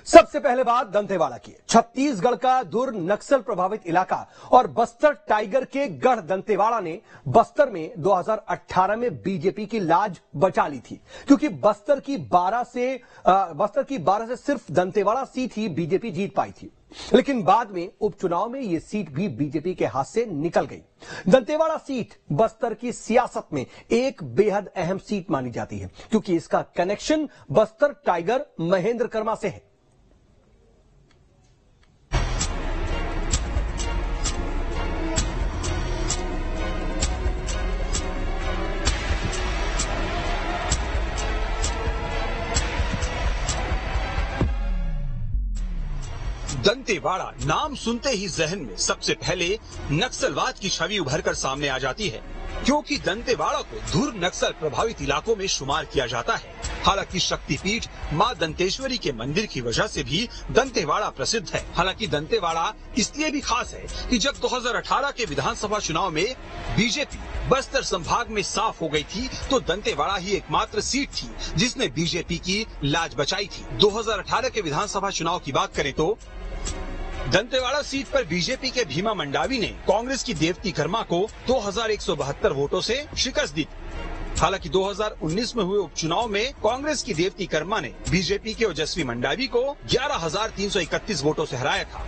सबसे पहले बात दंतेवाड़ा की। छत्तीसगढ़ का दूर नक्सल प्रभावित इलाका और बस्तर टाइगर के गढ़ दंतेवाड़ा ने बस्तर में 2018 में बीजेपी की लाज बचा ली थी, क्योंकि बस्तर की 12 से सिर्फ दंतेवाड़ा सीट ही बीजेपी जीत पाई थी। लेकिन बाद में उपचुनाव में यह सीट भी बीजेपी के हाथ से निकल गई। दंतेवाड़ा सीट बस्तर की सियासत में एक बेहद अहम सीट मानी जाती है, क्योंकि इसका कनेक्शन बस्तर टाइगर महेंद्र कर्मा से है। दंतेवाड़ा नाम सुनते ही जहन में सबसे पहले नक्सलवाद की छवि उभरकर सामने आ जाती है, क्योंकि दंतेवाड़ा को धुर नक्सल प्रभावित इलाकों में शुमार किया जाता है। हालांकि शक्तिपीठ मां दंतेश्वरी के मंदिर की वजह से भी दंतेवाड़ा प्रसिद्ध है। हालांकि दंतेवाड़ा इसलिए भी खास है कि जब 2018 के विधानसभा चुनाव में बीजेपी बस्तर संभाग में साफ हो गई थी, तो दंतेवाड़ा ही एकमात्र सीट थी जिसने बीजेपी की लाज बचाई थी। 2018 के विधानसभा चुनाव की बात करें तो दंतेवाड़ा सीट पर बीजेपी के भीमा मंडावी ने कांग्रेस की देवती कर्मा को 2172 वोटों से शिकस्त दी। हालांकि 2019 में हुए उपचुनाव में कांग्रेस की देवती कर्मा ने बीजेपी के ओजस्वी मंडावी को 11,331 वोटों से हराया था।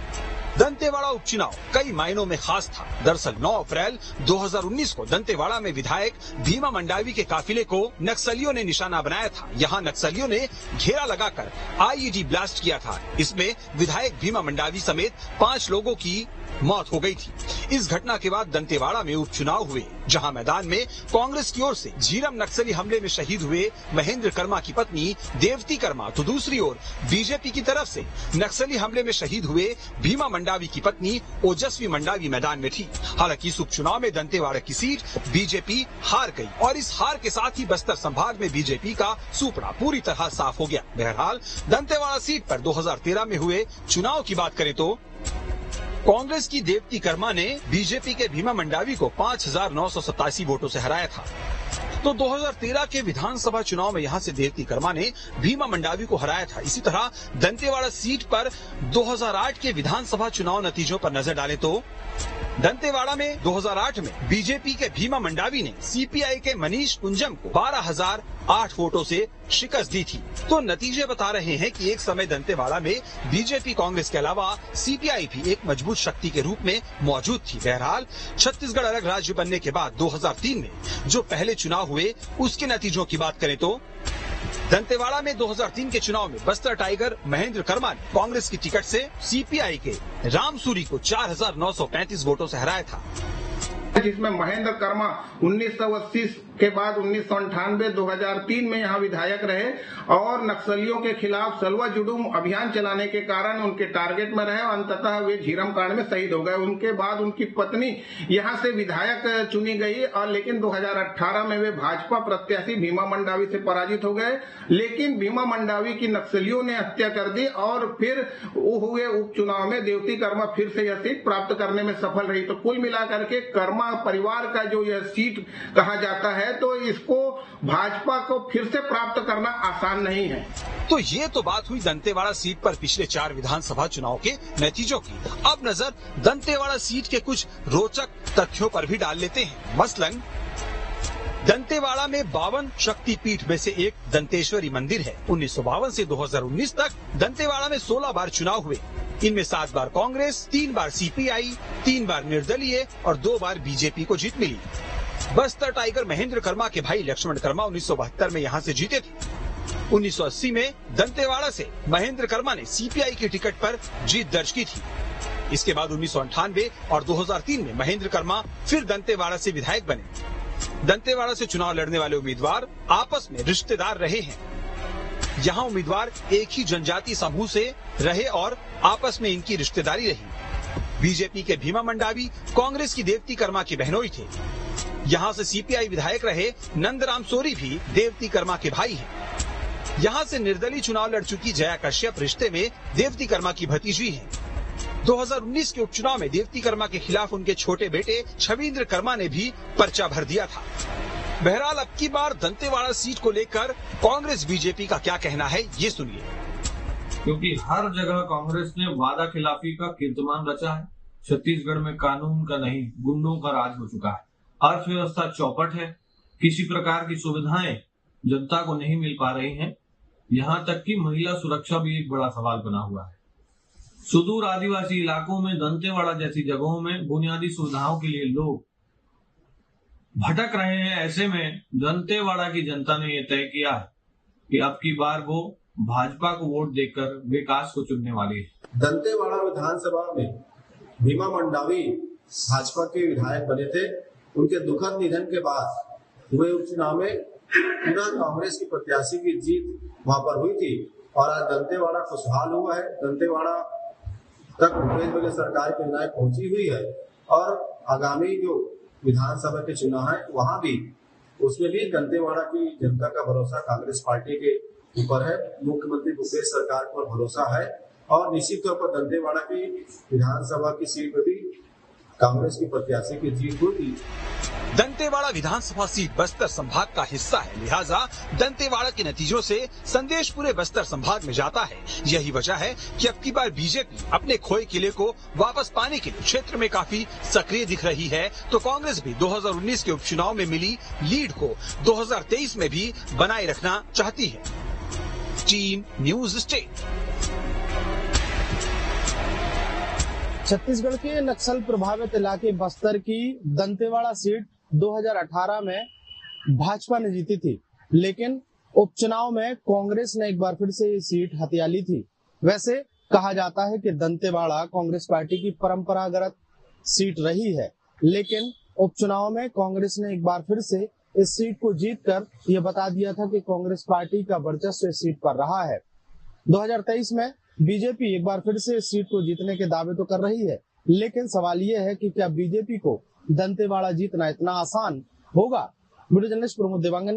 दंतेवाड़ा उपचुनाव कई मायनों में खास था। दरअसल 9 अप्रैल 2019 को दंतेवाड़ा में विधायक भीमा मंडावी के काफिले को नक्सलियों ने निशाना बनाया था। यहां नक्सलियों ने घेरा लगाकर आईईडी ब्लास्ट किया था। इसमें विधायक भीमा मंडावी समेत 5 लोगों की मौत हो गई थी। इस घटना के बाद दंतेवाड़ा में उपचुनाव हुए, जहां मैदान में कांग्रेस की ओर से झीरम नक्सली हमले में शहीद हुए महेंद्र कर्मा की पत्नी देवती कर्मा, तो दूसरी ओर बीजेपी की तरफ से नक्सली हमले में शहीद हुए भीमा मंडावी की पत्नी ओजस्वी मंडावी मैदान में थी। हालांकि इस उपचुनाव में दंतेवाड़ा की सीट बीजेपी हार गई और इस हार के साथ ही बस्तर संभाग में बीजेपी का सुपड़ा पूरी तरह साफ हो गया। बहरहाल दंतेवाड़ा सीट पर 2013 में हुए चुनाव की बात करें तो कांग्रेस की देवती कर्मा ने बीजेपी के भीमा मंडावी को 5,987 वोटों से हराया था। तो 2013 के विधानसभा चुनाव में यहां से देवती कर्मा ने भीमा मंडावी को हराया था। इसी तरह दंतेवाड़ा सीट पर 2008 के विधानसभा चुनाव नतीजों पर नजर डालें तो दंतेवाड़ा में 2008 में बीजेपी के भीमा मंडावी ने सीपीआई के मनीष कुंजम को 12,008 वोटों से शिकस्त दी थी। तो नतीजे बता रहे हैं कि एक समय दंतेवाड़ा में बीजेपी कांग्रेस के अलावा सीपीआई भी एक मजबूत शक्ति के रूप में मौजूद थी। बहरहाल छत्तीसगढ़ अलग राज्य बनने के बाद 2003 में जो पहले चुनाव हुए उसके नतीजों की बात करें तो दंतेवाड़ा में 2003 के चुनाव में बस्तर टाइगर महेंद्र कर्मा ने कांग्रेस की टिकट से सीपीआई के राम सूरी को 4,935 वोटों से हराया था, जिसमें महेंद्र कर्मा 1980 के बाद 1998 2003 में यहां विधायक रहे और नक्सलियों के खिलाफ सलवा जुडूम अभियान चलाने के कारण उनके टारगेट में रहे और अंततः वे झीरम कांड में शहीद हो गए। उनके बाद उनकी पत्नी यहां से विधायक चुनी गई और लेकिन 2018 में वे भाजपा प्रत्याशी भीमा मंडावी से पराजित हो गए। लेकिन भीमा मंडावी की नक्सलियों ने हत्या कर दी और फिर हुए उपचुनाव में देवती कर्मा फिर से यह सीट प्राप्त करने में सफल रही। तो कुल मिलाकर के कर्मा परिवार का जो यह सीट कहा जाता है, तो इसको भाजपा को फिर से प्राप्त करना आसान नहीं है। तो ये तो बात हुई दंतेवाड़ा सीट पर पिछले 4 विधानसभा चुनाव के नतीजों की। अब नजर दंतेवाड़ा सीट के कुछ रोचक तथ्यों पर भी डाल लेते हैं। मसलन दंतेवाड़ा में 52 शक्तिपीठ में से एक दंतेश्वरी मंदिर है। 1952 से 2019 तक दंतेवाड़ा में 16 बार चुनाव हुए। इनमें 7 बार कांग्रेस, 3 बार सीपीआई, 3 बार निर्दलीय और 2 बार बीजेपी को जीत मिली। बस्तर टाइगर महेंद्र कर्मा के भाई लक्ष्मण कर्मा 1972 में यहां से जीते थे। 1980 में दंतेवाड़ा से महेंद्र कर्मा ने सीपीआई की टिकट पर जीत दर्ज की थी। इसके बाद 1998 और 2003 में महेंद्र कर्मा फिर दंतेवाड़ा से विधायक बने। दंतेवाड़ा से चुनाव लड़ने वाले उम्मीदवार आपस में रिश्तेदार रहे हैं। यहाँ उम्मीदवार एक ही जनजाति समूह से रहे और आपस में इनकी रिश्तेदारी रही। बीजेपी के भीमा मंडावी कांग्रेस की देवती कर्मा के बहनोई थे। यहाँ से सीपीआई विधायक रहे नंदराम सोरी भी देवती कर्मा के भाई हैं। यहाँ से निर्दलीय चुनाव लड़ चुकी जया कश्यप रिश्ते में देवती कर्मा की भतीजी है। 2019 के उपचुनाव में देवती कर्मा के खिलाफ उनके छोटे बेटे छविंद्र कर्मा ने भी पर्चा भर दिया था। बहरहाल अब की बार दंतेवाड़ा सीट को लेकर कांग्रेस बीजेपी का क्या कहना है, ये सुनिए। क्योंकि हर जगह कांग्रेस ने वादा खिलाफी का कीर्तिमान रचा है। छत्तीसगढ़ में कानून का नहीं, गुंडों का राज हो चुका है। अर्थव्यवस्था चौपट है। किसी प्रकार की सुविधाएं जनता को नहीं मिल पा रही हैं। यहाँ तक कि महिला सुरक्षा भी एक बड़ा सवाल बना हुआ है। सुदूर आदिवासी इलाकों में, दंतेवाड़ा जैसी जगहों में बुनियादी सुविधाओं के लिए लोग भटक रहे हैं। ऐसे में दंतेवाड़ा की जनता ने यह तय किया है कि अब की बार वो भाजपा को वोट देकर विकास को चुनने वाली है। दंतेवाड़ा विधानसभा में भीमा मंडावी भाजपा के विधायक बने थे। उनके दुखद निधन के बाद हुए उपचुनाव में पुनः कांग्रेस की प्रत्याशी की जीत वहां पर हुई थी और आज दंतेवाड़ा खुशहाल हुआ है। दंतेवाड़ा तक भूपेश बघेल सरकार की योजनाएं पहुंची हुई है और आगामी जो विधानसभा के चुनाव है वहां भी, उसमें भी दंतेवाड़ा की जनता का भरोसा कांग्रेस पार्टी के ऊपर है। मुख्यमंत्री भूपेश सरकार पर भरोसा है और निश्चित तौर पर दंतेवाड़ा की विधानसभा की सीट पर भी कांग्रेस की प्रत्याशी की जीत होगी। दंतेवाड़ा विधानसभा सीट बस्तर संभाग का हिस्सा है, लिहाजा दंतेवाड़ा के नतीजों से संदेश पूरे बस्तर संभाग में जाता है। यही वजह है कि अब की बार बीजेपी अपने खोए किले को वापस पाने के लिए क्षेत्र में काफी सक्रिय दिख रही है, तो कांग्रेस भी 2019 के उपचुनाव में मिली लीड को 2023 में भी बनाए रखना चाहती है। Team news state. छत्तीसगढ़ के नक्सल प्रभावित इलाके बस्तर की दंतेवाड़ा सीट 2018 में भाजपा ने जीती थी, लेकिन उपचुनाव में कांग्रेस ने एक बार फिर से ये सीट हथिया ली थी। वैसे कहा जाता है कि दंतेवाड़ा कांग्रेस पार्टी की परंपरागत सीट रही है, लेकिन उपचुनाव में कांग्रेस ने एक बार फिर से इस सीट को जीतकर यह बता दिया था कि कांग्रेस पार्टी का वर्चस्व इस सीट पर रहा है। 2023 में बीजेपी एक बार फिर से इस सीट को जीतने के दावे तो कर रही है, लेकिन सवाल यह है कि क्या बीजेपी को दंतेवाड़ा जीतना इतना आसान होगा। Video journalist Pramod Dewangan